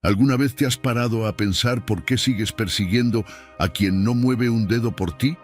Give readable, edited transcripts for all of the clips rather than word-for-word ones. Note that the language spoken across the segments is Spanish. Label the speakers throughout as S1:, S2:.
S1: ¿Alguna vez te has parado a pensar por qué sigues persiguiendo a quien no mueve un dedo por ti?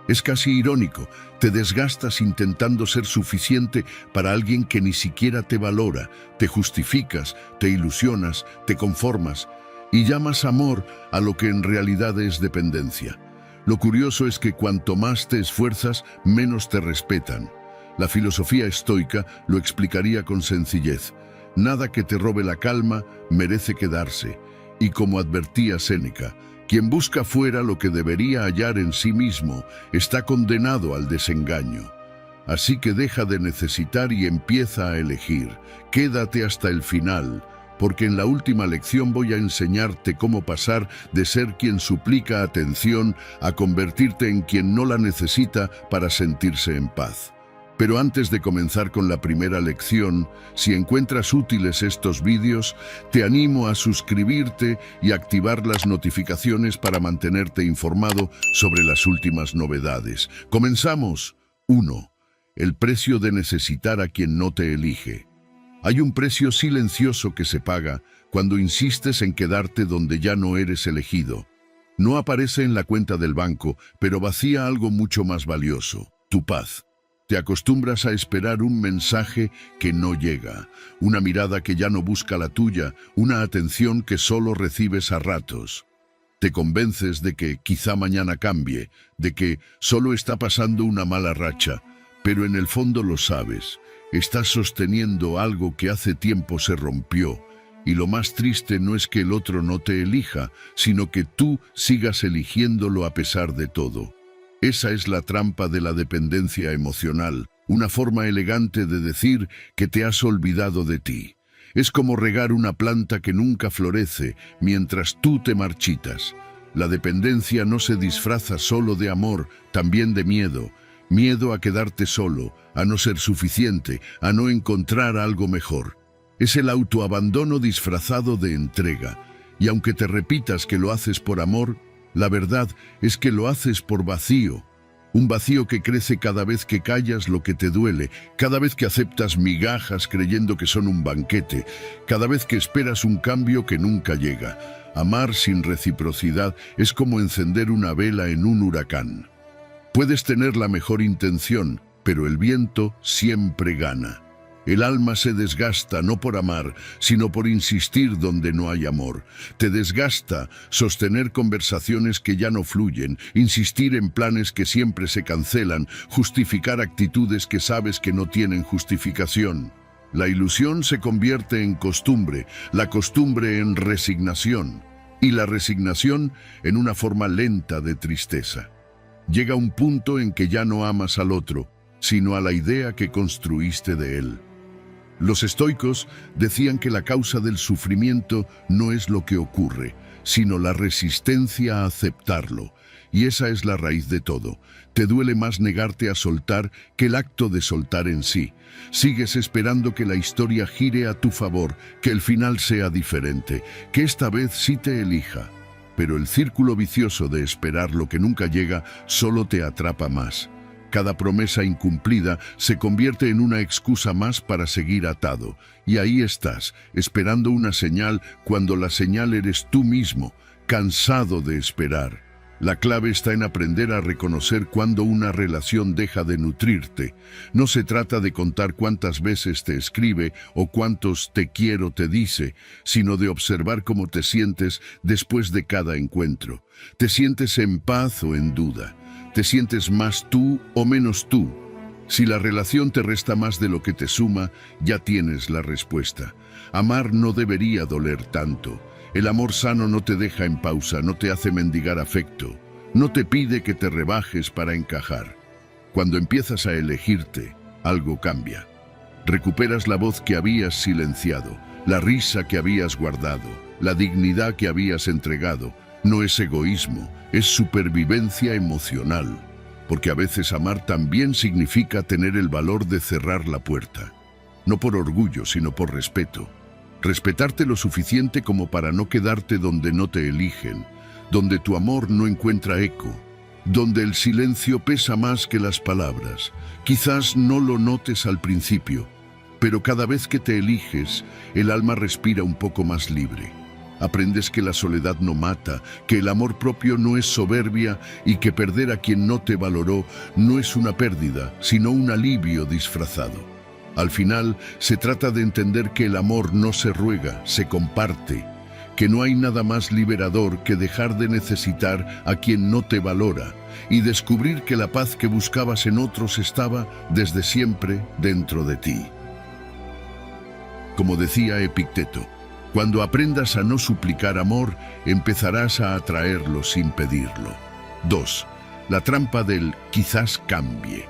S1: Es casi irónico, te desgastas intentando ser suficiente para alguien que ni siquiera te valora, te justificas, te ilusionas, te conformas y llamas amor a lo que en realidad es dependencia. Lo curioso es que cuanto más te esfuerzas, menos te respetan. La filosofía estoica lo explicaría con sencillez. Nada que te robe la calma merece quedarse. Y como advertía Séneca, quien busca fuera lo que debería hallar en sí mismo está condenado al desengaño. Así que deja de necesitar y empieza a elegir. Quédate hasta el final, porque en la última lección voy a enseñarte cómo pasar de ser quien suplica atención a convertirte en quien no la necesita para sentirse en paz. Pero antes de comenzar con la primera lección, si encuentras útiles estos vídeos, te animo a suscribirte y activar las notificaciones para mantenerte informado sobre las últimas novedades. ¡Comenzamos! 1. El precio de necesitar a quien no te elige. Hay un precio silencioso que se paga cuando insistes en quedarte donde ya no eres elegido. No aparece en la cuenta del banco, pero vacía algo mucho más valioso: tu paz. Te acostumbras a esperar un mensaje que no llega, una mirada que ya no busca la tuya, una atención que solo recibes a ratos. Te convences de que quizá mañana cambie, de que solo está pasando una mala racha, pero en el fondo lo sabes. Estás sosteniendo algo que hace tiempo se rompió, y lo más triste no es que el otro no te elija, sino que tú sigas eligiéndolo a pesar de todo. Esa es la trampa de la dependencia emocional, una forma elegante de decir que te has olvidado de ti. Es como regar una planta que nunca florece mientras tú te marchitas. La dependencia no se disfraza solo de amor, también de miedo. Miedo a quedarte solo, a no ser suficiente, a no encontrar algo mejor. Es el autoabandono disfrazado de entrega. Y aunque te repitas que lo haces por amor, la verdad es que lo haces por vacío. Un vacío que crece cada vez que callas lo que te duele, cada vez que aceptas migajas creyendo que son un banquete, cada vez que esperas un cambio que nunca llega. Amar sin reciprocidad es como encender una vela en un huracán. Puedes tener la mejor intención, pero el viento siempre gana. El alma se desgasta no por amar, sino por insistir donde no hay amor. Te desgasta sostener conversaciones que ya no fluyen, insistir en planes que siempre se cancelan, justificar actitudes que sabes que no tienen justificación. La ilusión se convierte en costumbre, la costumbre en resignación, y la resignación en una forma lenta de tristeza. Llega un punto en que ya no amas al otro, sino a la idea que construiste de él. Los estoicos decían que la causa del sufrimiento no es lo que ocurre, sino la resistencia a aceptarlo. Y esa es la raíz de todo. Te duele más negarte a soltar que el acto de soltar en sí. Sigues esperando que la historia gire a tu favor, que el final sea diferente, que esta vez sí te elija. Pero el círculo vicioso de esperar lo que nunca llega solo te atrapa más. Cada promesa incumplida se convierte en una excusa más para seguir atado. Y ahí estás, esperando una señal cuando la señal eres tú mismo, cansado de esperar. La clave está en aprender a reconocer cuando una relación deja de nutrirte. No se trata de contar cuántas veces te escribe o cuántos te quiero te dice, sino de observar cómo te sientes después de cada encuentro. ¿Te sientes en paz o en duda? ¿Te sientes más tú o menos tú? Si la relación te resta más de lo que te suma, ya tienes la respuesta. Amar no debería doler tanto. El amor sano no te deja en pausa, no te hace mendigar afecto. No te pide que te rebajes para encajar. Cuando empiezas a elegirte, algo cambia. Recuperas la voz que habías silenciado, la risa que habías guardado, la dignidad que habías entregado. No es egoísmo, es supervivencia emocional, porque a veces amar también significa tener el valor de cerrar la puerta. No por orgullo, sino por respeto. Respetarte lo suficiente como para no quedarte donde no te eligen, donde tu amor no encuentra eco, donde el silencio pesa más que las palabras. Quizás no lo notes al principio, pero cada vez que te eliges, el alma respira un poco más libre. Aprendes que la soledad no mata, que el amor propio no es soberbia y que perder a quien no te valoró no es una pérdida, sino un alivio disfrazado. Al final, se trata de entender que el amor no se ruega, se comparte, que no hay nada más liberador que dejar de necesitar a quien no te valora y descubrir que la paz que buscabas en otros estaba desde siempre dentro de ti. Como decía Epicteto, cuando aprendas a no suplicar amor, empezarás a atraerlo sin pedirlo. 2. La trampa del quizás cambie.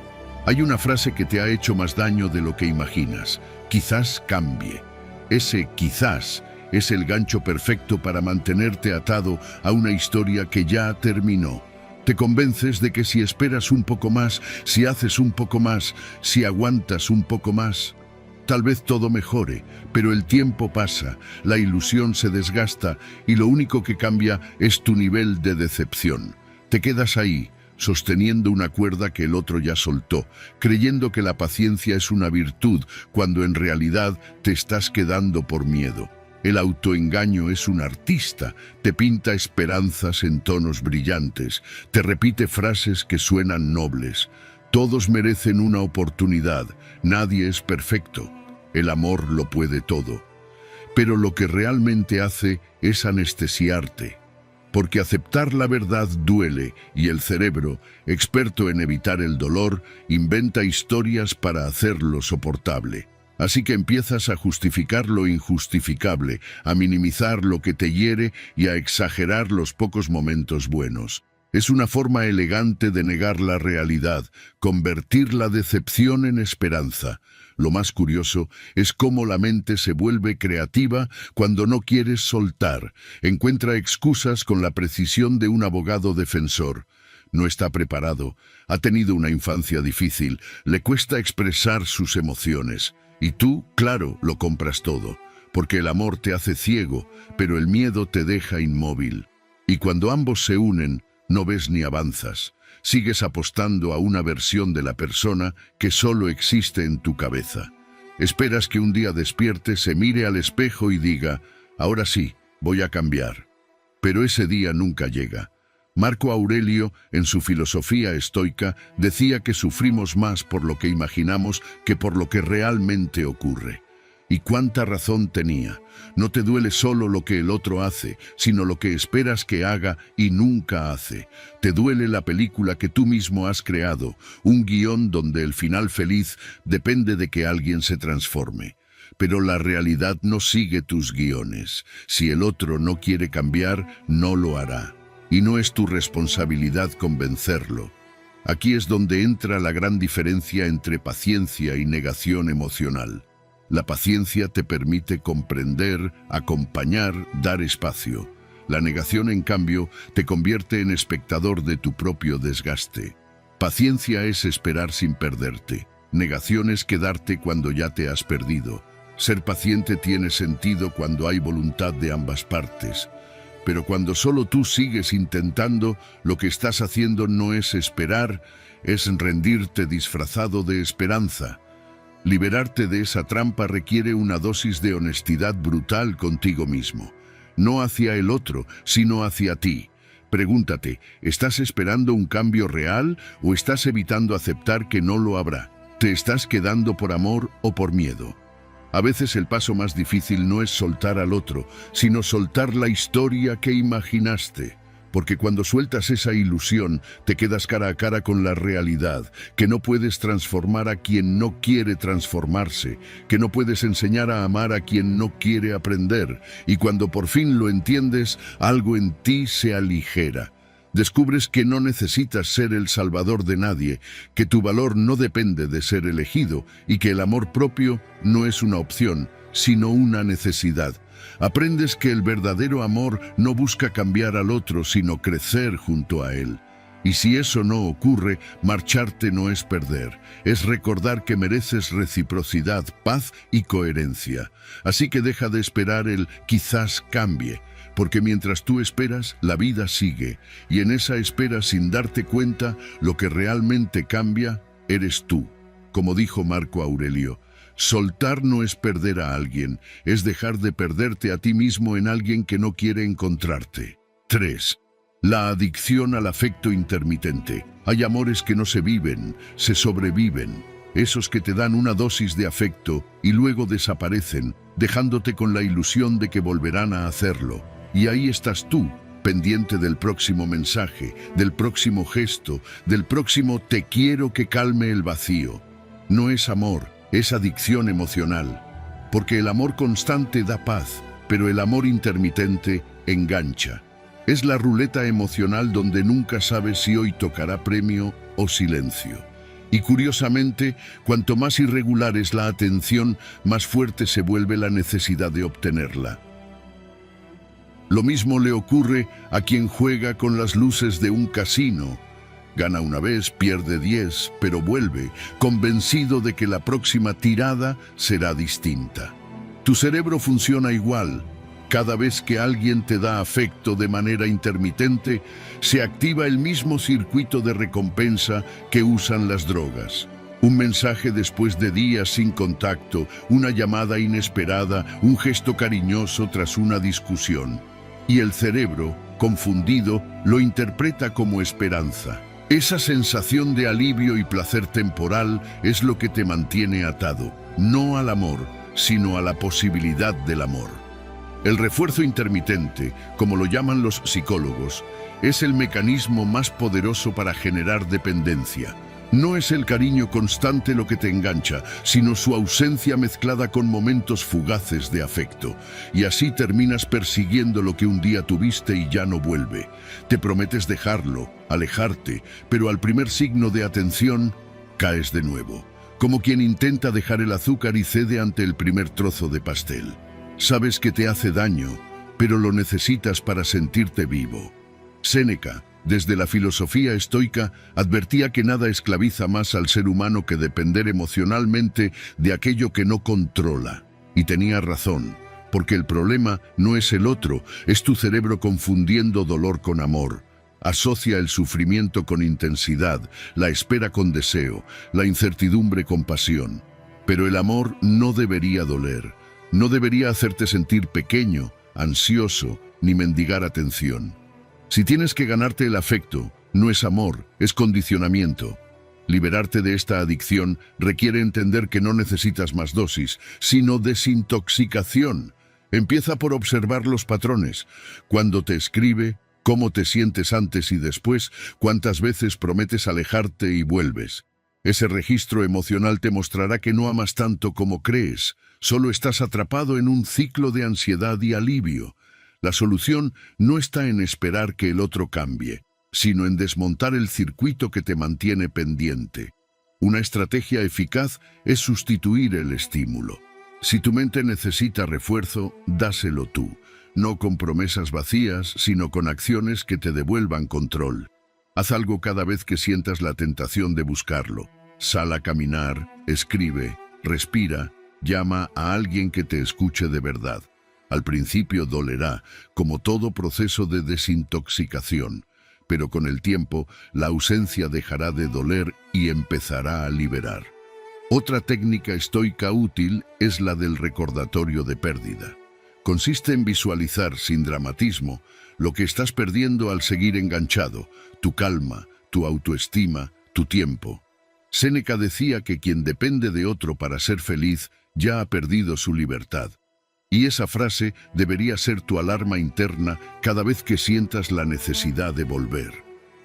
S1: Hay una frase que te ha hecho más daño de lo que imaginas. Quizás cambie. Ese quizás es el gancho perfecto para mantenerte atado a una historia que ya terminó. Te convences de que si esperas un poco más, si haces un poco más, si aguantas un poco más, tal vez todo mejore, pero el tiempo pasa, la ilusión se desgasta y lo único que cambia es tu nivel de decepción. Te quedas ahí, sosteniendo una cuerda que el otro ya soltó, creyendo que la paciencia es una virtud, cuando en realidad te estás quedando por miedo. El autoengaño es un artista, te pinta esperanzas en tonos brillantes, te repite frases que suenan nobles. Todos merecen una oportunidad, nadie es perfecto. El amor lo puede todo. Pero lo que realmente hace es anestesiarte. Porque aceptar la verdad duele y el cerebro, experto en evitar el dolor, inventa historias para hacerlo soportable. Así que empiezas a justificar lo injustificable, a minimizar lo que te hiere y a exagerar los pocos momentos buenos. Es una forma elegante de negar la realidad, convertir la decepción en esperanza. Lo más curioso es cómo la mente se vuelve creativa cuando no quieres soltar. Encuentra excusas con la precisión de un abogado defensor. No está preparado, ha tenido una infancia difícil, le cuesta expresar sus emociones. Y tú, claro, lo compras todo, porque el amor te hace ciego, pero el miedo te deja inmóvil. Y cuando ambos se unen, no ves ni avanzas. Sigues apostando a una versión de la persona que solo existe en tu cabeza. Esperas que un día despierte, se mire al espejo y diga, ahora sí, voy a cambiar. Pero ese día nunca llega. Marco Aurelio, en su filosofía estoica, decía que sufrimos más por lo que imaginamos que por lo que realmente ocurre. Y cuánta razón tenía. No te duele solo lo que el otro hace, sino lo que esperas que haga y nunca hace. Te duele la película que tú mismo has creado, un guión donde el final feliz depende de que alguien se transforme. Pero la realidad no sigue tus guiones. Si el otro no quiere cambiar, no lo hará. Y no es tu responsabilidad convencerlo. Aquí es donde entra la gran diferencia entre paciencia y negación emocional. La paciencia te permite comprender, acompañar, dar espacio. La negación, en cambio, te convierte en espectador de tu propio desgaste. Paciencia es esperar sin perderte. Negación es quedarte cuando ya te has perdido. Ser paciente tiene sentido cuando hay voluntad de ambas partes. Pero cuando solo tú sigues intentando, lo que estás haciendo no es esperar, es rendirte disfrazado de esperanza. Liberarte de esa trampa requiere una dosis de honestidad brutal contigo mismo. No hacia el otro, sino hacia ti. Pregúntate, ¿estás esperando un cambio real o estás evitando aceptar que no lo habrá? ¿Te estás quedando por amor o por miedo? A veces el paso más difícil no es soltar al otro, sino soltar la historia que imaginaste. Porque cuando sueltas esa ilusión, te quedas cara a cara con la realidad, que no puedes transformar a quien no quiere transformarse, que no puedes enseñar a amar a quien no quiere aprender, y cuando por fin lo entiendes, algo en ti se aligera. Descubres que no necesitas ser el salvador de nadie, que tu valor no depende de ser elegido y que el amor propio no es una opción, sino una necesidad. Aprendes que el verdadero amor no busca cambiar al otro, sino crecer junto a él. Y si eso no ocurre, marcharte no es perder, es recordar que mereces reciprocidad, paz y coherencia. Así que deja de esperar el quizás cambie, porque mientras tú esperas, la vida sigue, y en esa espera, sin darte cuenta, lo que realmente cambia eres tú. Como dijo Marco Aurelio, Soltar no es perder a alguien, es dejar de perderte a ti mismo en alguien que no quiere encontrarte. 3. La adicción al afecto intermitente. Hay amores que no se viven, se sobreviven. Esos que te dan una dosis de afecto y luego desaparecen, dejándote con la ilusión de que volverán a hacerlo. Y ahí estás tú, pendiente del próximo mensaje, del próximo gesto, del próximo te quiero que calme el vacío. No es amor, es adicción emocional. Porque el amor constante da paz, pero el amor intermitente engancha. Es la ruleta emocional donde nunca sabes si hoy tocará premio o silencio. Y curiosamente, cuanto más irregular es la atención, más fuerte se vuelve la necesidad de obtenerla. Lo mismo le ocurre a quien juega con las luces de un casino. Gana una vez, pierde 10, pero vuelve, convencido de que la próxima tirada será distinta. Tu cerebro funciona igual. Cada vez que alguien te da afecto de manera intermitente, se activa el mismo circuito de recompensa que usan las drogas. Un mensaje después de días sin contacto, una llamada inesperada, un gesto cariñoso tras una discusión. Y el cerebro, confundido, lo interpreta como esperanza. Esa sensación de alivio y placer temporal es lo que te mantiene atado, no al amor, sino a la posibilidad del amor. El refuerzo intermitente, como lo llaman los psicólogos, es el mecanismo más poderoso para generar dependencia. No es el cariño constante lo que te engancha, sino su ausencia mezclada con momentos fugaces de afecto. Y así terminas persiguiendo lo que un día tuviste y ya no vuelve. Te prometes dejarlo, alejarte, pero al primer signo de atención, caes de nuevo. Como quien intenta dejar el azúcar y cede ante el primer trozo de pastel. Sabes que te hace daño, pero lo necesitas para sentirte vivo. Séneca, desde la filosofía estoica, advertía que nada esclaviza más al ser humano que depender emocionalmente de aquello que no controla. Y tenía razón, porque el problema no es el otro, es tu cerebro confundiendo dolor con amor. Asocia el sufrimiento con intensidad, la espera con deseo, la incertidumbre con pasión. Pero el amor no debería doler. No debería hacerte sentir pequeño, ansioso, ni mendigar atención. Si tienes que ganarte el afecto, no es amor, es condicionamiento. Liberarte de esta adicción requiere entender que no necesitas más dosis, sino desintoxicación. Empieza por observar los patrones. Cuando te escribe, cómo te sientes antes y después, cuántas veces prometes alejarte y vuelves. Ese registro emocional te mostrará que no amas tanto como crees. Solo estás atrapado en un ciclo de ansiedad y alivio. La solución no está en esperar que el otro cambie, sino en desmontar el circuito que te mantiene pendiente. Una estrategia eficaz es sustituir el estímulo. Si tu mente necesita refuerzo, dáselo tú. No con promesas vacías, sino con acciones que te devuelvan control. Haz algo cada vez que sientas la tentación de buscarlo. Sal a caminar, escribe, respira, llama a alguien que te escuche de verdad. Al principio dolerá, como todo proceso de desintoxicación, pero con el tiempo la ausencia dejará de doler y empezará a liberar. Otra técnica estoica útil es la del recordatorio de pérdida. Consiste en visualizar, sin dramatismo, lo que estás perdiendo al seguir enganchado, tu calma, tu autoestima, tu tiempo. Séneca decía que quien depende de otro para ser feliz ya ha perdido su libertad. Y esa frase debería ser tu alarma interna cada vez que sientas la necesidad de volver.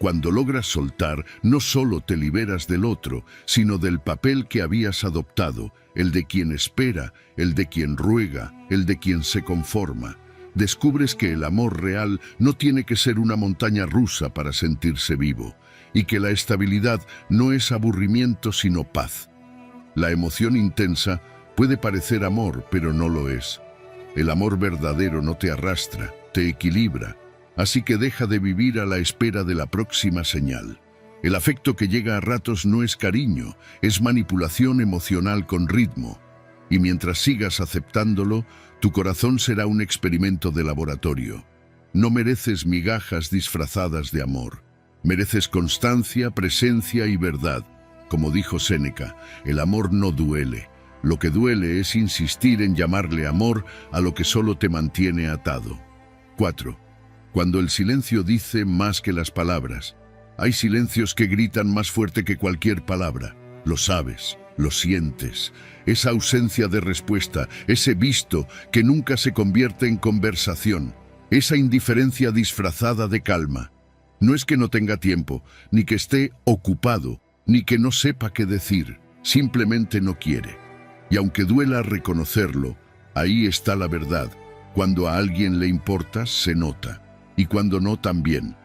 S1: Cuando logras soltar, no solo te liberas del otro, sino del papel que habías adoptado, el de quien espera, el de quien ruega, el de quien se conforma. Descubres que el amor real no tiene que ser una montaña rusa para sentirse vivo, y que la estabilidad no es aburrimiento sino paz. La emoción intensa puede parecer amor, pero no lo es. El amor verdadero no te arrastra, te equilibra, así que deja de vivir a la espera de la próxima señal. El afecto que llega a ratos no es cariño, es manipulación emocional con ritmo. Y mientras sigas aceptándolo, tu corazón será un experimento de laboratorio. No mereces migajas disfrazadas de amor. Mereces constancia, presencia y verdad. Como dijo Séneca, el amor no duele, Lo que duele es insistir en llamarle amor a lo que solo te mantiene atado. 4. Cuando el silencio dice más que las palabras. Hay silencios que gritan más fuerte que cualquier palabra. Lo sabes, lo sientes. Esa ausencia de respuesta, ese visto que nunca se convierte en conversación. Esa indiferencia disfrazada de calma. No es que no tenga tiempo, ni que esté ocupado, ni que no sepa qué decir. Simplemente no quiere. Y aunque duela reconocerlo, ahí está la verdad. Cuando a alguien le importas, se nota. Y cuando no, también.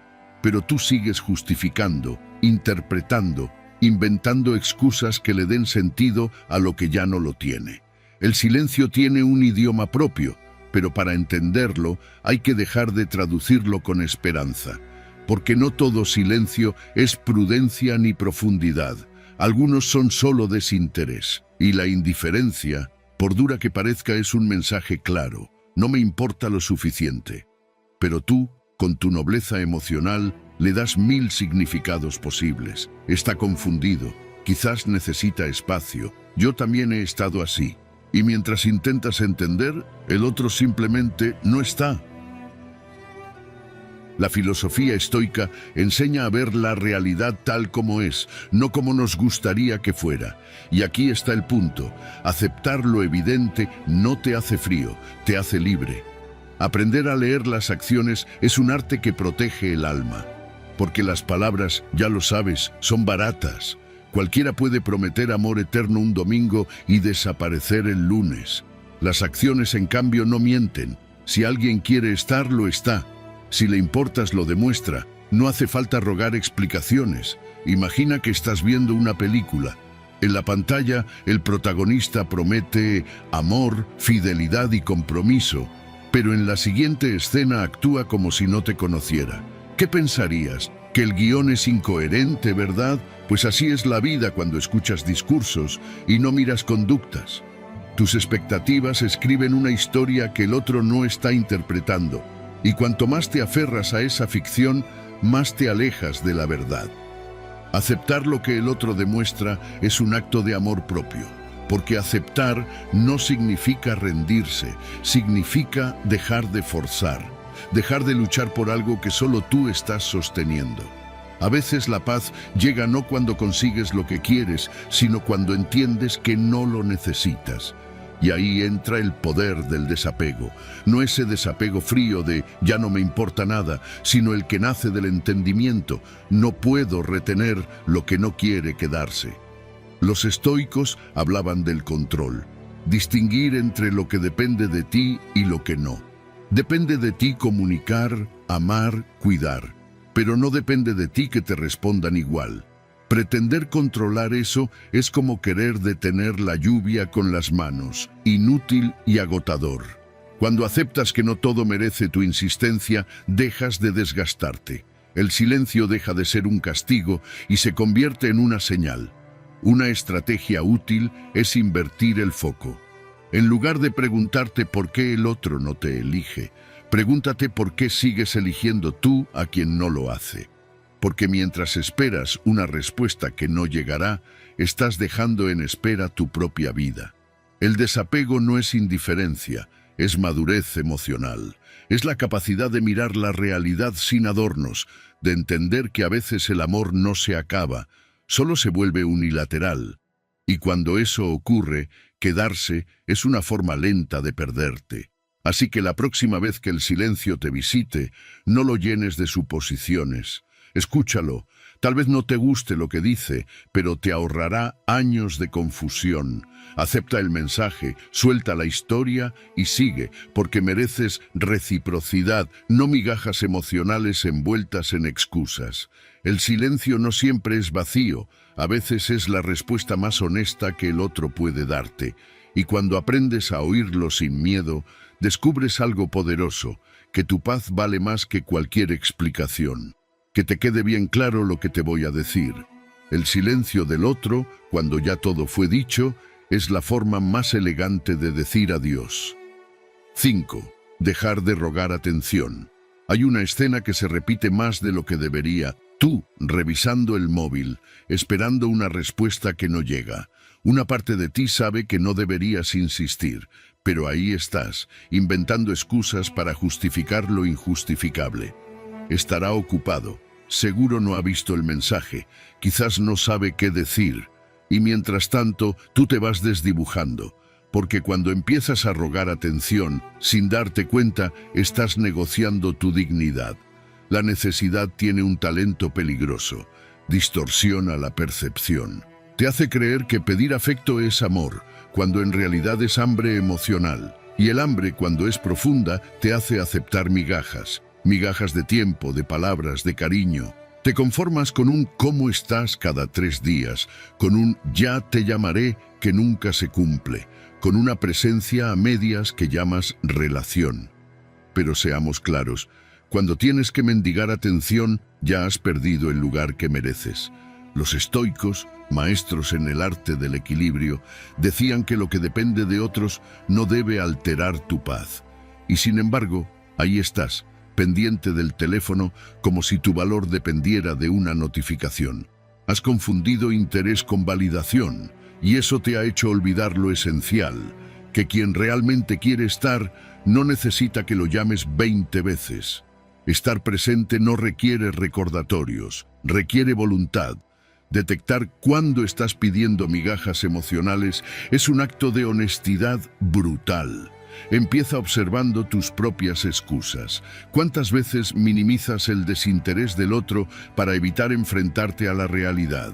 S1: Pero tú sigues justificando, interpretando, inventando excusas que le den sentido a lo que ya no lo tiene. El silencio tiene un idioma propio, pero para entenderlo hay que dejar de traducirlo con esperanza. Porque no todo silencio es prudencia ni profundidad. Algunos son solo desinterés. Y la indiferencia, por dura que parezca, es un mensaje claro. No me importa lo suficiente. Pero tú, con tu nobleza emocional, le das 1000 significados posibles. Está confundido, quizás necesita espacio. Yo también he estado así. Y mientras intentas entender, el otro simplemente no está. La filosofía estoica enseña a ver la realidad tal como es, no como nos gustaría que fuera. Y aquí está el punto. Aceptar lo evidente no te hace frío, te hace libre. Aprender a leer las acciones es un arte que protege el alma. Porque las palabras, ya lo sabes, son baratas. Cualquiera puede prometer amor eterno un domingo y desaparecer el lunes. Las acciones, en cambio, no mienten. Si alguien quiere estar, lo está. Si le importas, lo demuestra. No hace falta rogar explicaciones. Imagina que estás viendo una película. En la pantalla, el protagonista promete amor, fidelidad y compromiso, pero en la siguiente escena actúa como si no te conociera. ¿Qué pensarías? ¿Que el guión es incoherente, verdad? Pues así es la vida cuando escuchas discursos y no miras conductas. Tus expectativas escriben una historia que el otro no está interpretando. Y cuanto más te aferras a esa ficción, más te alejas de la verdad. Aceptar lo que el otro demuestra es un acto de amor propio, porque aceptar no significa rendirse, significa dejar de forzar, dejar de luchar por algo que solo tú estás sosteniendo. A veces la paz llega no cuando consigues lo que quieres, sino cuando entiendes que no lo necesitas. Y ahí entra el poder del desapego. No ese desapego frío de ya no me importa nada, sino el que nace del entendimiento. No puedo retener lo que no quiere quedarse. Los estoicos hablaban del control. Distinguir entre lo que depende de ti y lo que no. Depende de ti comunicar, amar, cuidar. Pero no depende de ti que te respondan igual. Pretender controlar eso es como querer detener la lluvia con las manos, inútil y agotador. Cuando aceptas que no todo merece tu insistencia, dejas de desgastarte. El silencio deja de ser un castigo y se convierte en una señal. Una estrategia útil es invertir el foco. En lugar de preguntarte por qué el otro no te elige, pregúntate por qué sigues eligiendo tú a quien no lo hace. Porque mientras esperas una respuesta que no llegará, estás dejando en espera tu propia vida. El desapego no es indiferencia, es madurez emocional. Es la capacidad de mirar la realidad sin adornos, de entender que a veces el amor no se acaba, solo se vuelve unilateral. Y cuando eso ocurre, quedarse es una forma lenta de perderte. Así que la próxima vez que el silencio te visite, no lo llenes de suposiciones. Escúchalo. Tal vez no te guste lo que dice, pero te ahorrará años de confusión. Acepta el mensaje, suelta la historia y sigue, porque mereces reciprocidad, no migajas emocionales envueltas en excusas. El silencio no siempre es vacío, a veces es la respuesta más honesta que el otro puede darte. Y cuando aprendes a oírlo sin miedo, descubres algo poderoso, que tu paz vale más que cualquier explicación. Que te quede bien claro lo que te voy a decir. El silencio del otro, cuando ya todo fue dicho, es la forma más elegante de decir adiós. 5. Dejar de rogar atención. Hay una escena que se repite más de lo que debería. Tú, revisando el móvil, esperando una respuesta que no llega. Una parte de ti sabe que no deberías insistir, pero ahí estás, inventando excusas para justificar lo injustificable. Estará ocupado, seguro no ha visto el mensaje, quizás no sabe qué decir, y mientras tanto tú te vas desdibujando, porque cuando empiezas a rogar atención, sin darte cuenta, estás negociando tu dignidad. La necesidad tiene un talento peligroso, distorsiona la percepción. Te hace creer que pedir afecto es amor, cuando en realidad es hambre emocional. Y el hambre, cuando es profunda, te hace aceptar migajas. Migajas de tiempo, de palabras, de cariño. Te conformas con un «¿cómo estás?» cada 3 días, con un «ya te llamaré» que nunca se cumple, con una presencia a medias que llamas relación. Pero seamos claros, cuando tienes que mendigar atención, ya has perdido el lugar que mereces. Los estoicos, maestros en el arte del equilibrio, decían que lo que depende de otros no debe alterar tu paz. Y sin embargo, ahí estás, pendiente del teléfono como si tu valor dependiera de una notificación. Has confundido interés con validación, y eso te ha hecho olvidar lo esencial, que quien realmente quiere estar no necesita que lo llames 20 veces. Estar presente no requiere recordatorios, requiere voluntad. Detectar cuándo estás pidiendo migajas emocionales es un acto de honestidad brutal. Empieza observando tus propias excusas. ¿Cuántas veces minimizas el desinterés del otro para evitar enfrentarte a la realidad?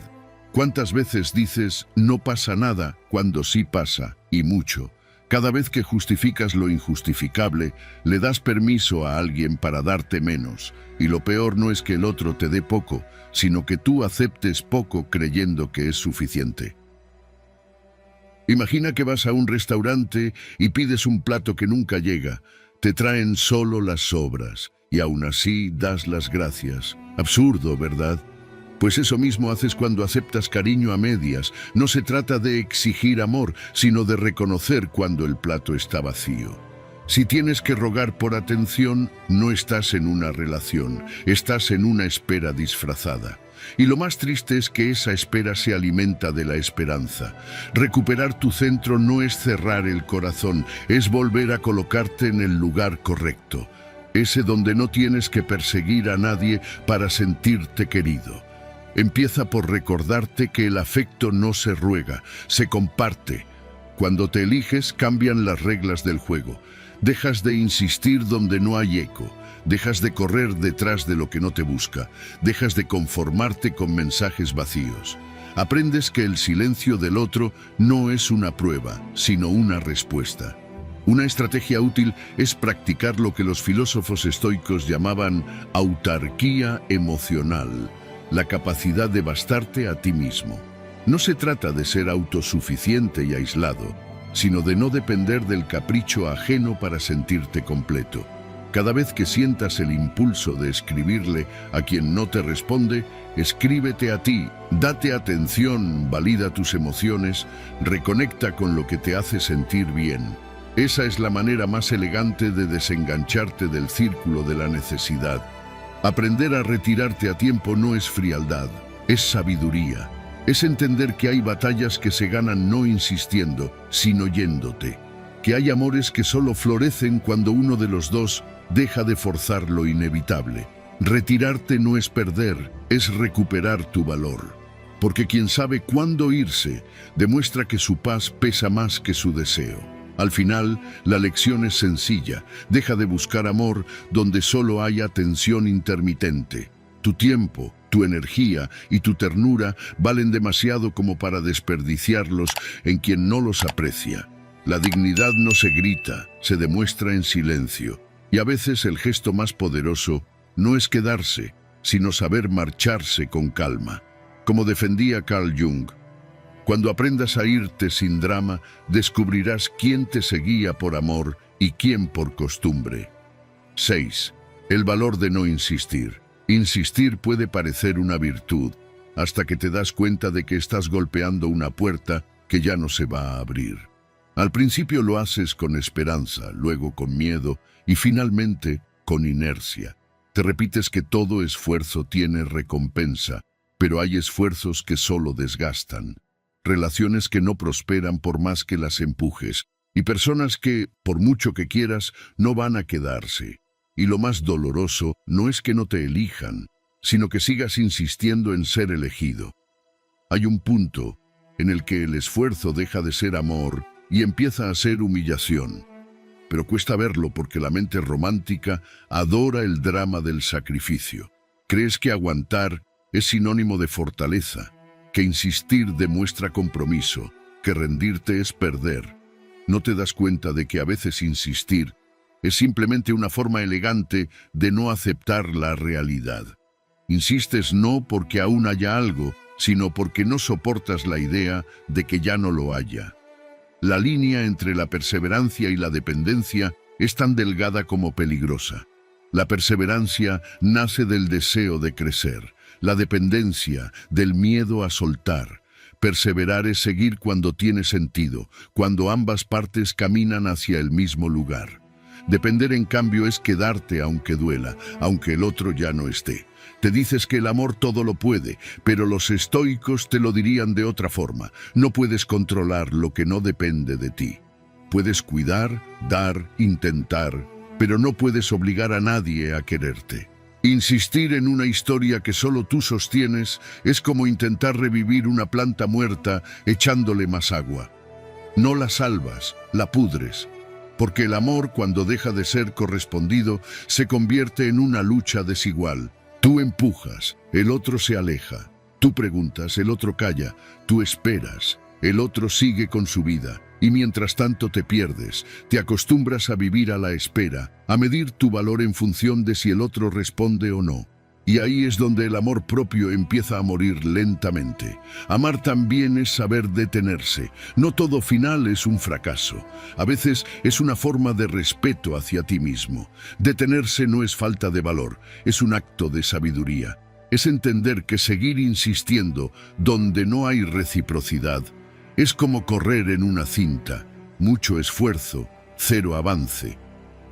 S1: ¿Cuántas veces dices «no pasa nada» cuando sí pasa, y mucho? Cada vez que justificas lo injustificable, le das permiso a alguien para darte menos. Y lo peor no es que el otro te dé poco, sino que tú aceptes poco creyendo que es suficiente. Imagina que vas a un restaurante y pides un plato que nunca llega. Te traen solo las sobras, y aún así das las gracias. Absurdo, ¿verdad? Pues eso mismo haces cuando aceptas cariño a medias. No se trata de exigir amor, sino de reconocer cuando el plato está vacío. Si tienes que rogar por atención, no estás en una relación, estás en una espera disfrazada. Y lo más triste es que esa espera se alimenta de la esperanza. Recuperar tu centro no es cerrar el corazón, es volver a colocarte en el lugar correcto. Ese donde no tienes que perseguir a nadie para sentirte querido. Empieza por recordarte que el afecto no se ruega, se comparte. Cuando te eliges, cambian las reglas del juego. Dejas de insistir donde no hay eco. Dejas de correr detrás de lo que no te busca. Dejas de conformarte con mensajes vacíos. Aprendes que el silencio del otro no es una prueba, sino una respuesta. Una estrategia útil es practicar lo que los filósofos estoicos llamaban autarquía emocional. La capacidad de bastarte a ti mismo. No se trata de ser autosuficiente y aislado, sino de no depender del capricho ajeno para sentirte completo. Cada vez que sientas el impulso de escribirle a quien no te responde, escríbete a ti, date atención, valida tus emociones, reconecta con lo que te hace sentir bien. Esa es la manera más elegante de desengancharte del círculo de la necesidad. Aprender a retirarte a tiempo no es frialdad, es sabiduría. Es entender que hay batallas que se ganan no insistiendo, sino yéndote. Que hay amores que solo florecen cuando uno de los dos deja de forzar lo inevitable. Retirarte no es perder, es recuperar tu valor. Porque quien sabe cuándo irse, demuestra que su paz pesa más que su deseo. Al final, la lección es sencilla. Deja de buscar amor donde solo hay atención intermitente. Tu tiempo, tu energía y tu ternura valen demasiado como para desperdiciarlos en quien no los aprecia. La dignidad no se grita, se demuestra en silencio. Y a veces el gesto más poderoso no es quedarse, sino saber marcharse con calma. Como defendía Carl Jung, cuando aprendas a irte sin drama, descubrirás quién te seguía por amor y quién por costumbre. 6. El valor de no insistir. Insistir puede parecer una virtud, hasta que te das cuenta de que estás golpeando una puerta que ya no se va a abrir. Al principio lo haces con esperanza, luego con miedo y finalmente con inercia. Te repites que todo esfuerzo tiene recompensa, pero hay esfuerzos que solo desgastan. relaciones que no prosperan por más que las empujes, y personas que, por mucho que quieras, no van a quedarse. Y lo más doloroso no es que no te elijan, sino que sigas insistiendo en ser elegido. Hay un punto en el que el esfuerzo deja de ser amor y empieza a ser humillación. Pero cuesta verlo porque la mente romántica adora el drama del sacrificio. Crees que aguantar es sinónimo de fortaleza, que insistir demuestra compromiso, que rendirte es perder. No te das cuenta de que a veces insistir es simplemente una forma elegante de no aceptar la realidad. Insistes no porque aún haya algo, sino porque no soportas la idea de que ya no lo haya. La línea entre la perseverancia y la dependencia es tan delgada como peligrosa. La perseverancia nace del deseo de crecer, la dependencia del miedo a soltar. Perseverar es seguir cuando tiene sentido, cuando ambas partes caminan hacia el mismo lugar. Depender, en cambio, es quedarte aunque duela, aunque el otro ya no esté. Te dices que el amor todo lo puede, pero los estoicos te lo dirían de otra forma. No puedes controlar lo que no depende de ti. Puedes cuidar, dar, intentar, pero no puedes obligar a nadie a quererte. Insistir en una historia que solo tú sostienes es como intentar revivir una planta muerta echándole más agua. No la salvas, la pudres. Porque el amor, cuando deja de ser correspondido, se convierte en una lucha desigual. Tú empujas, el otro se aleja. Tú preguntas, el otro calla. Tú esperas, el otro sigue con su vida. Y mientras tanto te pierdes, te acostumbras a vivir a la espera, a medir tu valor en función de si el otro responde o no. Y ahí es donde el amor propio empieza a morir lentamente. Amar también es saber detenerse. No todo final es un fracaso. A veces es una forma de respeto hacia ti mismo. Detenerse no es falta de valor, es un acto de sabiduría. Es entender que seguir insistiendo donde no hay reciprocidad es como correr en una cinta. Mucho esfuerzo, cero avance.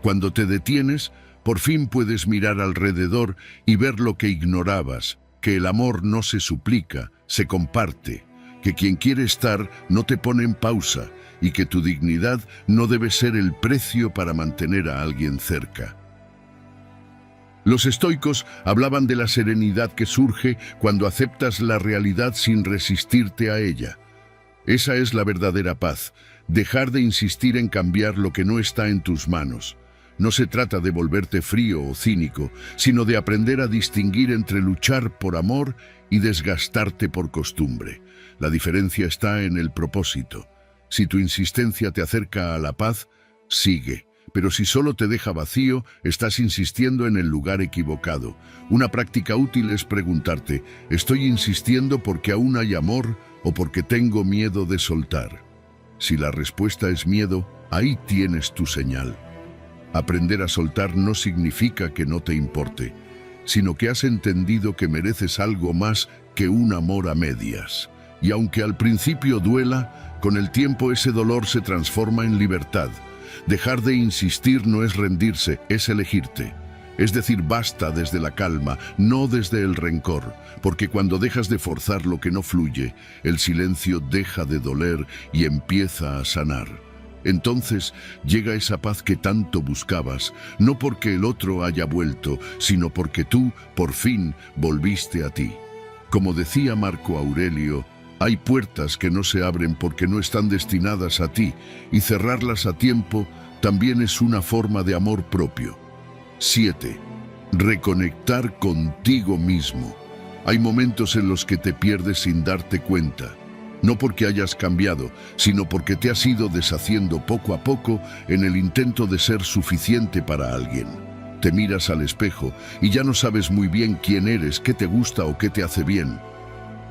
S1: Cuando te detienes, por fin puedes mirar alrededor y ver lo que ignorabas, que el amor no se suplica, se comparte, que quien quiere estar no te pone en pausa y que tu dignidad no debe ser el precio para mantener a alguien cerca. Los estoicos hablaban de la serenidad que surge cuando aceptas la realidad sin resistirte a ella. Esa es la verdadera paz, dejar de insistir en cambiar lo que no está en tus manos. No se trata de volverte frío o cínico, sino de aprender a distinguir entre luchar por amor y desgastarte por costumbre. La diferencia está en el propósito. Si tu insistencia te acerca a la paz, sigue. Pero si solo te deja vacío, estás insistiendo en el lugar equivocado. Una práctica útil es preguntarte, ¿estoy insistiendo porque aún hay amor o porque tengo miedo de soltar? Si la respuesta es miedo, ahí tienes tu señal. Aprender a soltar no significa que no te importe, sino que has entendido que mereces algo más que un amor a medias. Y aunque al principio duela, con el tiempo ese dolor se transforma en libertad. Dejar de insistir no es rendirse, es elegirte. Es decir, basta desde la calma, no desde el rencor, porque cuando dejas de forzar lo que no fluye, el silencio deja de doler y empieza a sanar. Entonces llega esa paz que tanto buscabas, no porque el otro haya vuelto, sino porque tú, por fin, volviste a ti. Como decía Marco Aurelio, hay puertas que no se abren porque no están destinadas a ti, y cerrarlas a tiempo también es una forma de amor propio. 7. Reconectar contigo mismo. Hay momentos en los que te pierdes sin darte cuenta. No porque hayas cambiado, sino porque te has ido deshaciendo poco a poco en el intento de ser suficiente para alguien. Te miras al espejo y ya no sabes muy bien quién eres, qué te gusta o qué te hace bien.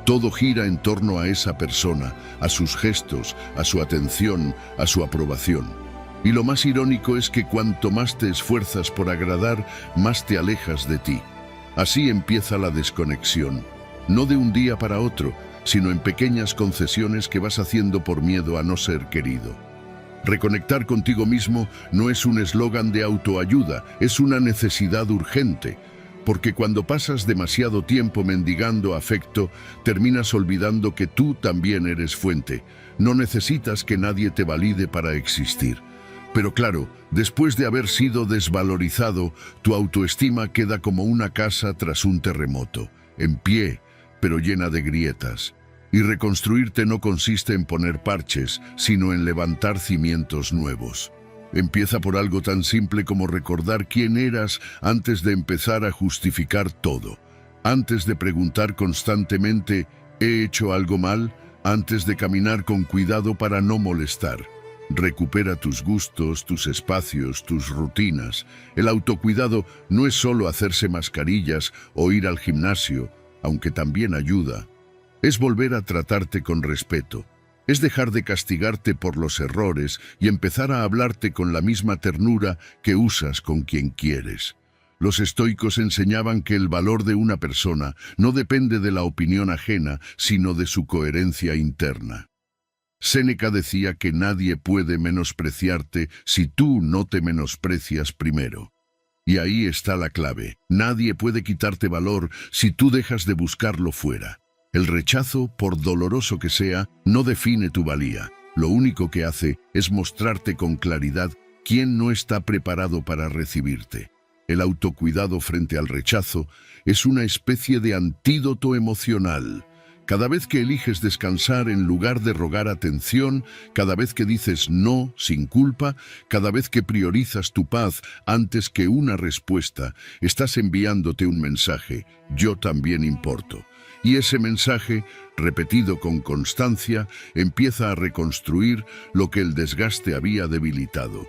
S1: Todo gira en torno a esa persona, a sus gestos, a su atención, a su aprobación. Y lo más irónico es que cuanto más te esfuerzas por agradar, más te alejas de ti. Así empieza la desconexión, no de un día para otro, sino en pequeñas concesiones que vas haciendo por miedo a no ser querido. Reconectar contigo mismo no es un eslogan de autoayuda, es una necesidad urgente. Porque cuando pasas demasiado tiempo mendigando afecto, terminas olvidando que tú también eres fuente. No necesitas que nadie te valide para existir. Pero claro, después de haber sido desvalorizado, tu autoestima queda como una casa tras un terremoto, en pie, pero llena de grietas. Y reconstruirte no consiste en poner parches, sino en levantar cimientos nuevos. Empieza por algo tan simple como recordar quién eras antes de empezar a justificar todo. Antes de preguntar constantemente, ¿he hecho algo mal? Antes de caminar con cuidado para no molestar. Recupera tus gustos, tus espacios, tus rutinas. El autocuidado no es solo hacerse mascarillas o ir al gimnasio, aunque también ayuda. Es volver a tratarte con respeto. Es dejar de castigarte por los errores y empezar a hablarte con la misma ternura que usas con quien quieres. Los estoicos enseñaban que el valor de una persona no depende de la opinión ajena, sino de su coherencia interna. Séneca decía que nadie puede menospreciarte si tú no te menosprecias primero. Y ahí está la clave. Nadie puede quitarte valor si tú dejas de buscarlo fuera. El rechazo, por doloroso que sea, no define tu valía. Lo único que hace es mostrarte con claridad quién no está preparado para recibirte. El autocuidado frente al rechazo es una especie de antídoto emocional. Cada vez que eliges descansar en lugar de rogar atención, cada vez que dices no sin culpa, cada vez que priorizas tu paz antes que una respuesta, estás enviándote un mensaje: yo también importo. Y ese mensaje, repetido con constancia, empieza a reconstruir lo que el desgaste había debilitado.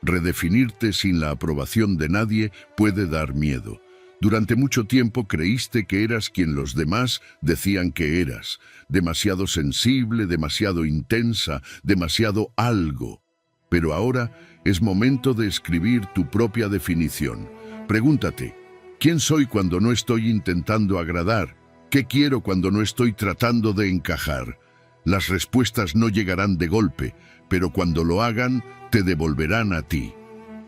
S1: Redefinirte sin la aprobación de nadie puede dar miedo. Durante mucho tiempo creíste que eras quien los demás decían que eras. Demasiado sensible, demasiado intensa, demasiado algo. Pero ahora es momento de escribir tu propia definición. Pregúntate, ¿quién soy cuando no estoy intentando agradar? ¿Qué quiero cuando no estoy tratando de encajar? Las respuestas no llegarán de golpe, pero cuando lo hagan, te devolverán a ti.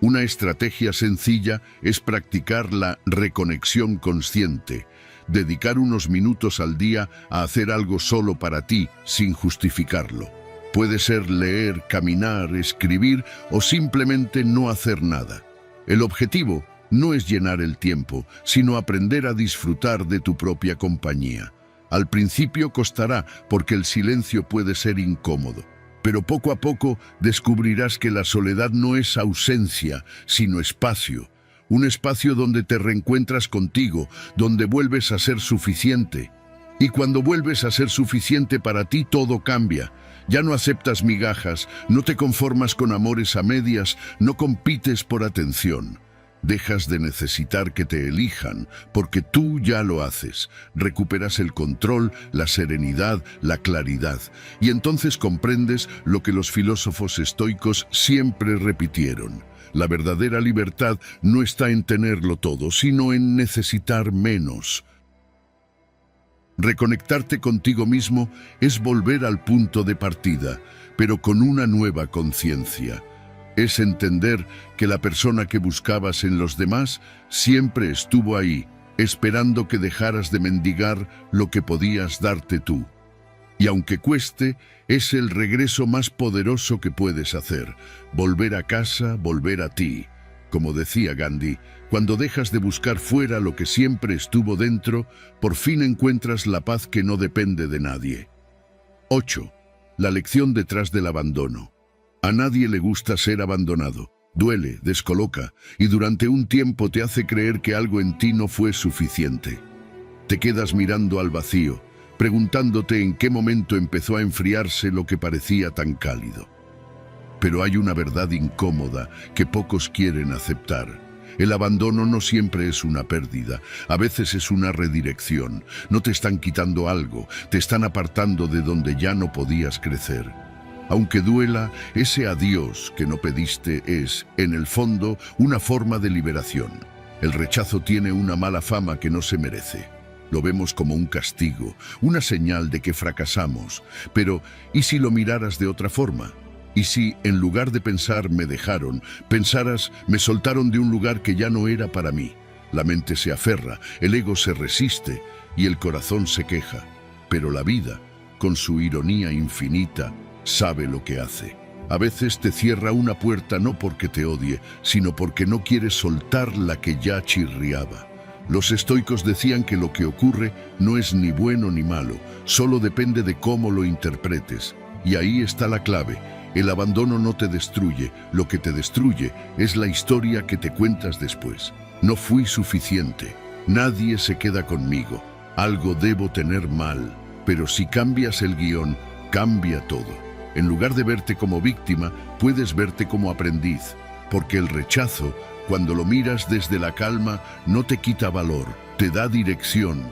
S1: Una estrategia sencilla es practicar la reconexión consciente. Dedicar unos minutos al día a hacer algo solo para ti, sin justificarlo. Puede ser leer, caminar, escribir o simplemente no hacer nada. El objetivo no es llenar el tiempo, sino aprender a disfrutar de tu propia compañía. Al principio costará, porque el silencio puede ser incómodo. Pero poco a poco descubrirás que la soledad no es ausencia, sino espacio. Un espacio donde te reencuentras contigo, donde vuelves a ser suficiente. Y cuando vuelves a ser suficiente para ti, todo cambia. Ya no aceptas migajas, no te conformas con amores a medias, no compites por atención. Dejas de necesitar que te elijan, porque tú ya lo haces. Recuperas el control, la serenidad, la claridad. Y entonces comprendes lo que los filósofos estoicos siempre repitieron. La verdadera libertad no está en tenerlo todo, sino en necesitar menos. Reconectarte contigo mismo es volver al punto de partida, pero con una nueva conciencia. Es entender que la persona que buscabas en los demás siempre estuvo ahí, esperando que dejaras de mendigar lo que podías darte tú. Y aunque cueste, es el regreso más poderoso que puedes hacer. Volver a casa, volver a ti. Como decía Gandhi, cuando dejas de buscar fuera lo que siempre estuvo dentro, por fin encuentras la paz que no depende de nadie. 8. La lección detrás del abandono. A nadie le gusta ser abandonado. Duele, descoloca y durante un tiempo te hace creer que algo en ti no fue suficiente. Te quedas mirando al vacío, preguntándote en qué momento empezó a enfriarse lo que parecía tan cálido. Pero hay una verdad incómoda que pocos quieren aceptar. El abandono no siempre es una pérdida, a veces es una redirección. No te están quitando algo, te están apartando de donde ya no podías crecer. Aunque duela, ese adiós que no pediste es, en el fondo, una forma de liberación. El rechazo tiene una mala fama que no se merece. Lo vemos como un castigo, una señal de que fracasamos. Pero, ¿y si lo miraras de otra forma? ¿Y si, en lugar de pensar me dejaron, pensaras me soltaron de un lugar que ya no era para mí? La mente se aferra, el ego se resiste y el corazón se queja. Pero la vida, con su ironía infinita, sabe lo que hace. A veces te cierra una puerta no porque te odie, sino porque no quiere soltar la que ya chirriaba. Los estoicos decían que lo que ocurre no es ni bueno ni malo, solo depende de cómo lo interpretes. Y ahí está la clave. El abandono no te destruye, lo que te destruye es la historia que te cuentas después. No fui suficiente, nadie se queda conmigo, algo debo tener mal. Pero si cambias el guión, cambia todo. En lugar de verte como víctima, puedes verte como aprendiz, porque el rechazo, cuando lo miras desde la calma, no te quita valor, te da dirección.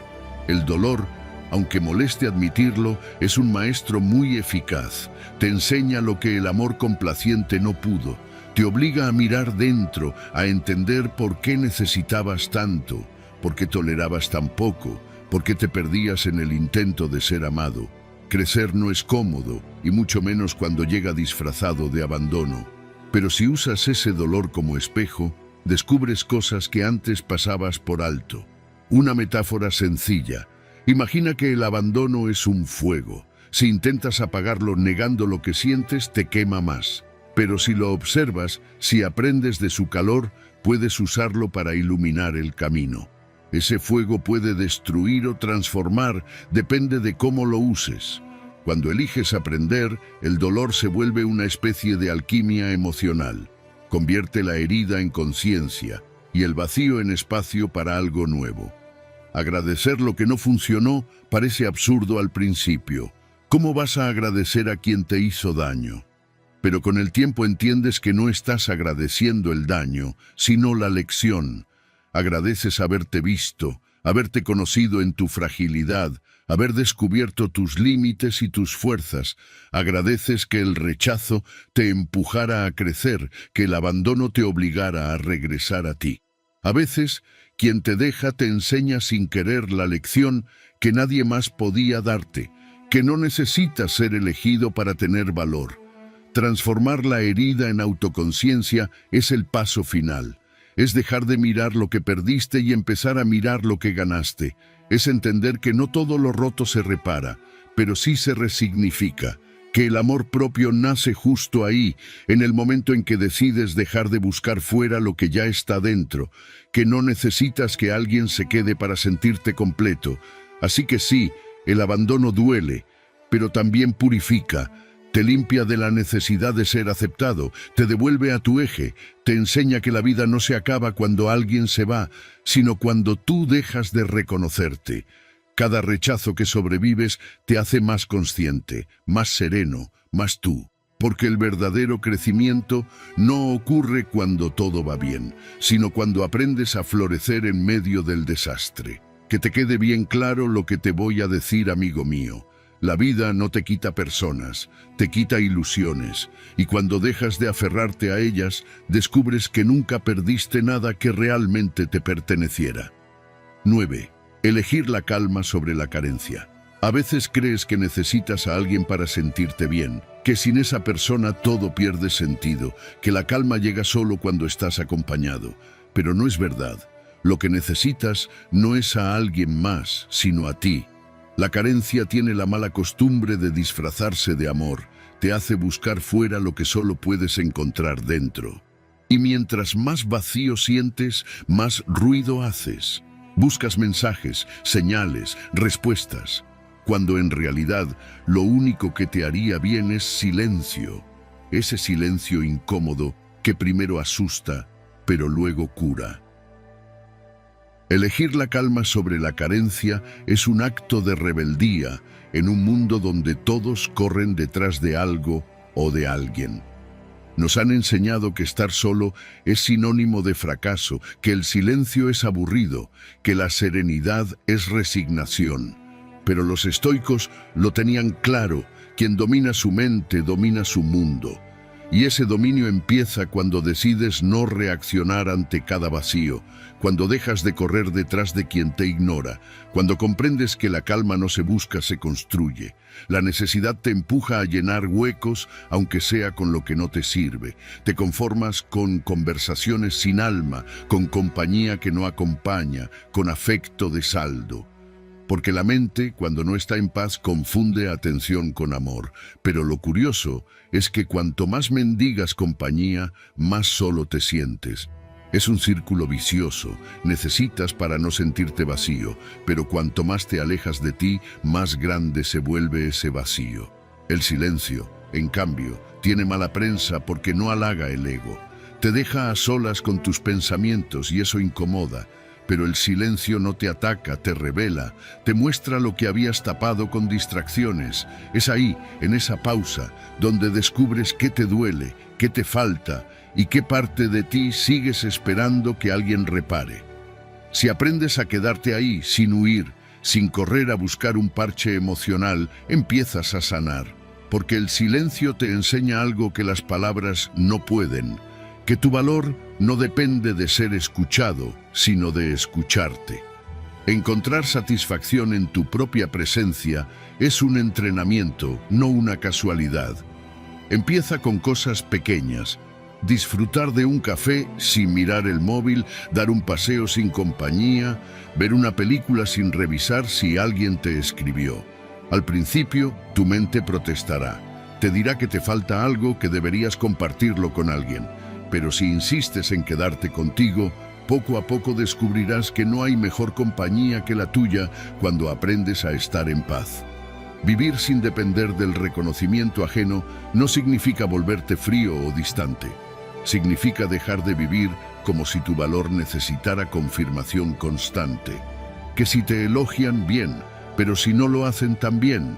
S1: El dolor, aunque moleste admitirlo, es un maestro muy eficaz. Te enseña lo que el amor complaciente no pudo. Te obliga a mirar dentro, a entender por qué necesitabas tanto, por qué tolerabas tan poco, por qué te perdías en el intento de ser amado. Crecer no es cómodo, y mucho menos cuando llega disfrazado de abandono. Pero si usas ese dolor como espejo, descubres cosas que antes pasabas por alto. Una metáfora sencilla. Imagina que el abandono es un fuego. Si intentas apagarlo negando lo que sientes, te quema más. Pero si lo observas, si aprendes de su calor, puedes usarlo para iluminar el camino. Ese fuego puede destruir o transformar, depende de cómo lo uses. Cuando eliges aprender, el dolor se vuelve una especie de alquimia emocional. Convierte la herida en conciencia y el vacío en espacio para algo nuevo. Agradecer lo que no funcionó parece absurdo al principio. ¿Cómo vas a agradecer a quien te hizo daño? Pero con el tiempo entiendes que no estás agradeciendo el daño, sino la lección. Agradeces haberte visto, haberte conocido en tu fragilidad, haber descubierto tus límites y tus fuerzas. Agradeces que el rechazo te empujara a crecer, que el abandono te obligara a regresar a ti. A veces, quien te deja te enseña sin querer la lección que nadie más podía darte, que no necesitas ser elegido para tener valor. Transformar la herida en autoconciencia es el paso final. Es dejar de mirar lo que perdiste y empezar a mirar lo que ganaste. Es entender que no todo lo roto se repara, pero sí se resignifica, que el amor propio nace justo ahí, en el momento en que decides dejar de buscar fuera lo que ya está dentro, que no necesitas que alguien se quede para sentirte completo. Así que sí, el abandono duele, pero también purifica. Te limpia de la necesidad de ser aceptado, te devuelve a tu eje, te enseña que la vida no se acaba cuando alguien se va, sino cuando tú dejas de reconocerte. Cada rechazo que sobrevives te hace más consciente, más sereno, más tú. Porque el verdadero crecimiento no ocurre cuando todo va bien, sino cuando aprendes a florecer en medio del desastre. Que te quede bien claro lo que te voy a decir, amigo mío. La vida no te quita personas, te quita ilusiones, y cuando dejas de aferrarte a ellas, descubres que nunca perdiste nada que realmente te perteneciera. 9. Elegir la calma sobre la carencia. A veces crees que necesitas a alguien para sentirte bien, que sin esa persona todo pierde sentido, que la calma llega solo cuando estás acompañado. Pero no es verdad. Lo que necesitas no es a alguien más, sino a ti. La carencia tiene la mala costumbre de disfrazarse de amor, te hace buscar fuera lo que solo puedes encontrar dentro. Y mientras más vacío sientes, más ruido haces. Buscas mensajes, señales, respuestas, cuando en realidad lo único que te haría bien es silencio. Ese silencio incómodo que primero asusta, pero luego cura. Elegir la calma sobre la carencia es un acto de rebeldía en un mundo donde todos corren detrás de algo o de alguien. Nos han enseñado que estar solo es sinónimo de fracaso, que el silencio es aburrido, que la serenidad es resignación. Pero los estoicos lo tenían claro: quien domina su mente domina su mundo. Y ese dominio empieza cuando decides no reaccionar ante cada vacío, cuando dejas de correr detrás de quien te ignora, cuando comprendes que la calma no se busca, se construye. La necesidad te empuja a llenar huecos, aunque sea con lo que no te sirve. Te conformas con conversaciones sin alma, con compañía que no acompaña, con afecto de saldo. Porque la mente, cuando no está en paz, confunde atención con amor. Pero lo curioso es que cuanto más mendigas compañía, más solo te sientes. Es un círculo vicioso, necesitas para no sentirte vacío, pero cuanto más te alejas de ti, más grande se vuelve ese vacío. El silencio, en cambio, tiene mala prensa porque no halaga el ego. Te deja a solas con tus pensamientos y eso incomoda. Pero el silencio no te ataca, te revela, te muestra lo que habías tapado con distracciones. Es ahí, en esa pausa, donde descubres qué te duele, qué te falta y qué parte de ti sigues esperando que alguien repare. Si aprendes a quedarte ahí, sin huir, sin correr a buscar un parche emocional, empiezas a sanar. Porque el silencio te enseña algo que las palabras no pueden. Que tu valor no depende de ser escuchado, sino de escucharte. Encontrar satisfacción en tu propia presencia es un entrenamiento, no una casualidad. Empieza con cosas pequeñas. Disfrutar de un café sin mirar el móvil, dar un paseo sin compañía, ver una película sin revisar si alguien te escribió. Al principio, tu mente protestará. Te dirá que te falta algo, que deberías compartirlo con alguien. Pero si insistes en quedarte contigo, poco a poco descubrirás que no hay mejor compañía que la tuya cuando aprendes a estar en paz. Vivir sin depender del reconocimiento ajeno no significa volverte frío o distante. Significa dejar de vivir como si tu valor necesitara confirmación constante. Que si te elogian, bien, pero si no lo hacen, también.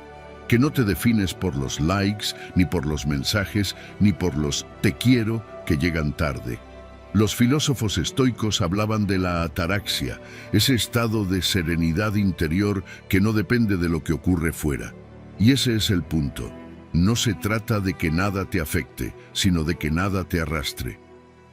S1: Que no te defines por los likes, ni por los mensajes, ni por los te quiero que llegan tarde. Los filósofos estoicos hablaban de la ataraxia, ese estado de serenidad interior que no depende de lo que ocurre fuera. Y ese es el punto. No se trata de que nada te afecte, sino de que nada te arrastre.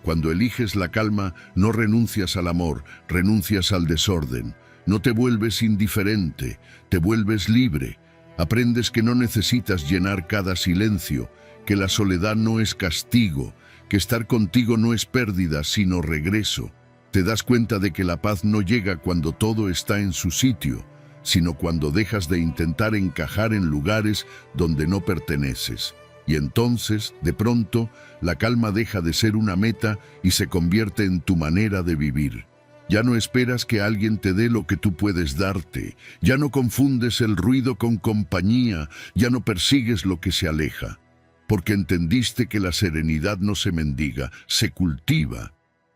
S1: Cuando eliges la calma, no renuncias al amor, renuncias al desorden. No te vuelves indiferente, te vuelves libre. Aprendes que no necesitas llenar cada silencio, que la soledad no es castigo, que estar contigo no es pérdida, sino regreso. Te das cuenta de que la paz no llega cuando todo está en su sitio, sino cuando dejas de intentar encajar en lugares donde no perteneces. Y entonces, de pronto, la calma deja de ser una meta y se convierte en tu manera de vivir. Ya no esperas que alguien te dé lo que tú puedes darte. Ya no confundes el ruido con compañía. Ya no persigues lo que se aleja. Porque entendiste que la serenidad no se mendiga, se cultiva.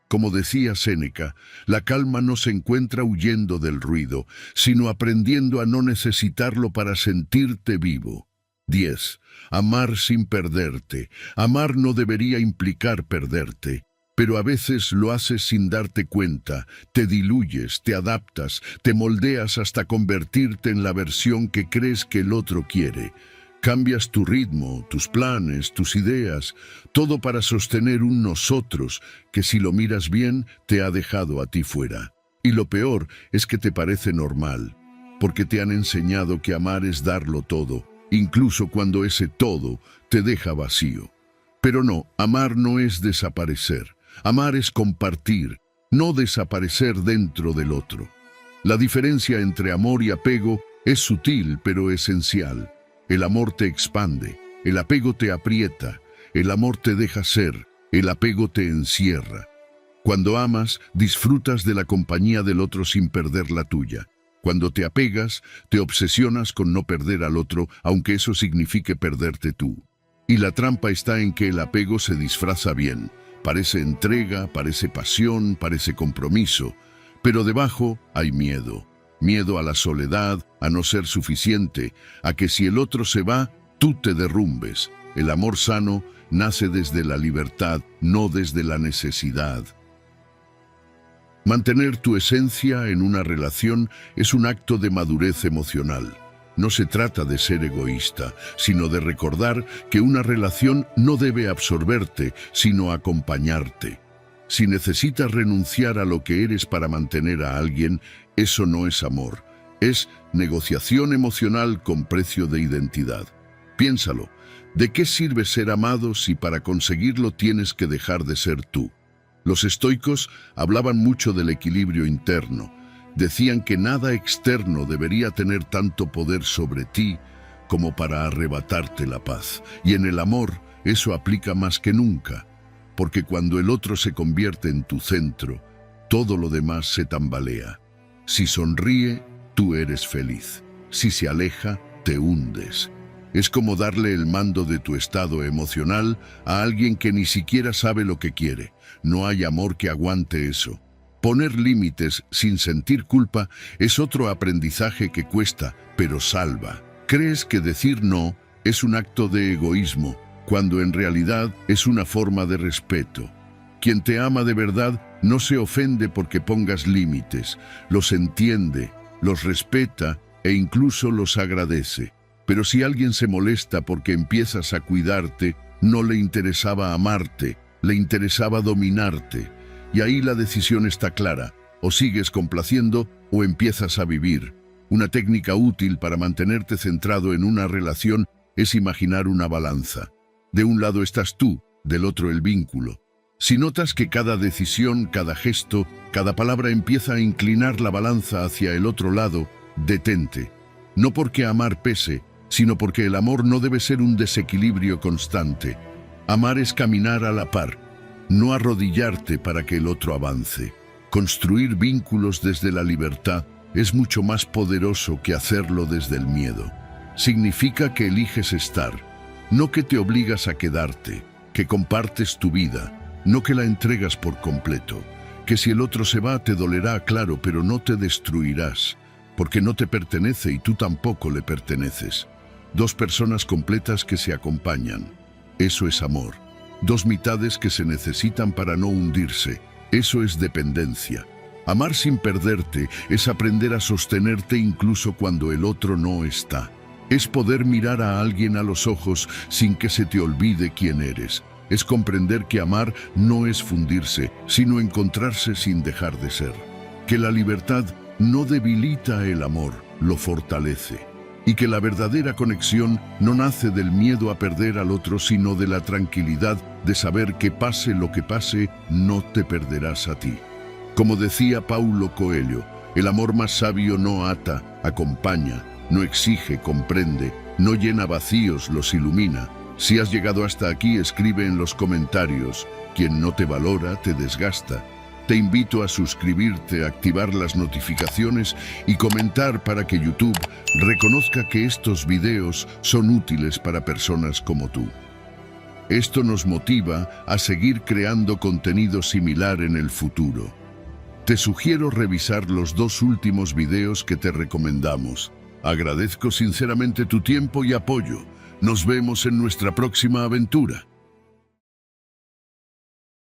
S1: Como decía Séneca, la calma no se encuentra huyendo del ruido, sino aprendiendo a no necesitarlo para sentirte vivo. 10. Amar sin perderte. Amar no debería implicar perderte. Pero a veces lo haces sin darte cuenta, te diluyes, te adaptas, te moldeas hasta convertirte en la versión que crees que el otro quiere. Cambias tu ritmo, tus planes, tus ideas, todo para sostener un nosotros que si lo miras bien te ha dejado a ti fuera. Y lo peor es que te parece normal, porque te han enseñado que amar es darlo todo, incluso cuando ese todo te deja vacío. Pero no, amar no es desaparecer. Amar es compartir, no desaparecer dentro del otro. La diferencia entre amor y apego es sutil pero esencial. El amor te expande, el apego te aprieta, el amor te deja ser, el apego te encierra. Cuando amas, disfrutas de la compañía del otro sin perder la tuya. Cuando te apegas, te obsesionas con no perder al otro, aunque eso signifique perderte tú. Y la trampa está en que el apego se disfraza bien. Parece entrega, parece pasión, parece compromiso, pero debajo hay miedo. Miedo a la soledad, a no ser suficiente, a que si el otro se va, tú te derrumbes. El amor sano nace desde la libertad, no desde la necesidad. Mantener tu esencia en una relación es un acto de madurez emocional. No se trata de ser egoísta, sino de recordar que una relación no debe absorberte, sino acompañarte. Si necesitas renunciar a lo que eres para mantener a alguien, eso no es amor. Es negociación emocional con precio de identidad. Piénsalo, ¿de qué sirve ser amado si para conseguirlo tienes que dejar de ser tú? Los estoicos hablaban mucho del equilibrio interno. Decían que nada externo debería tener tanto poder sobre ti como para arrebatarte la paz. Y en el amor eso aplica más que nunca, porque cuando el otro se convierte en tu centro, todo lo demás se tambalea. Si sonríe, tú eres feliz. Si se aleja, te hundes. Es como darle el mando de tu estado emocional a alguien que ni siquiera sabe lo que quiere. No hay amor que aguante eso. Poner límites sin sentir culpa es otro aprendizaje que cuesta, pero salva. Crees que decir no es un acto de egoísmo, cuando en realidad es una forma de respeto. Quien te ama de verdad no se ofende porque pongas límites, los entiende, los respeta e incluso los agradece. Pero si alguien se molesta porque empiezas a cuidarte, no le interesaba amarte, le interesaba dominarte. Y ahí la decisión está clara, o sigues complaciendo o empiezas a vivir. Una técnica útil para mantenerte centrado en una relación es imaginar una balanza. De un lado estás tú, del otro el vínculo. Si notas que cada decisión, cada gesto, cada palabra empieza a inclinar la balanza hacia el otro lado, detente. No porque amar pese, sino porque el amor no debe ser un desequilibrio constante. Amar es caminar a la par, no arrodillarte para que el otro avance. Construir vínculos desde la libertad es mucho más poderoso que hacerlo desde el miedo. Significa que eliges estar, no que te obligas a quedarte, que compartes tu vida, no que la entregas por completo, que si el otro se va te dolerá, claro, pero no te destruirás, porque no te pertenece y tú tampoco le perteneces. Dos personas completas que se acompañan, eso es amor. Dos mitades que se necesitan para no hundirse, eso es dependencia. Amar sin perderte es aprender a sostenerte incluso cuando el otro no está. Es poder mirar a alguien a los ojos sin que se te olvide quién eres. Es comprender que amar no es fundirse, sino encontrarse sin dejar de ser. Que la libertad no debilita el amor, lo fortalece. Y que la verdadera conexión no nace del miedo a perder al otro, sino de la tranquilidad de saber que pase lo que pase, no te perderás a ti. Como decía Paulo Coelho, el amor más sabio no ata, acompaña, no exige, comprende, no llena vacíos, los ilumina. Si has llegado hasta aquí, escribe en los comentarios. Quien no te valora, te desgasta. Te invito a suscribirte, activar las notificaciones y comentar para que YouTube reconozca que estos videos son útiles para personas como tú. Esto nos motiva a seguir creando contenido similar en el futuro. Te sugiero revisar los 2 últimos videos que te recomendamos. Agradezco sinceramente tu tiempo y apoyo. Nos vemos en nuestra próxima aventura.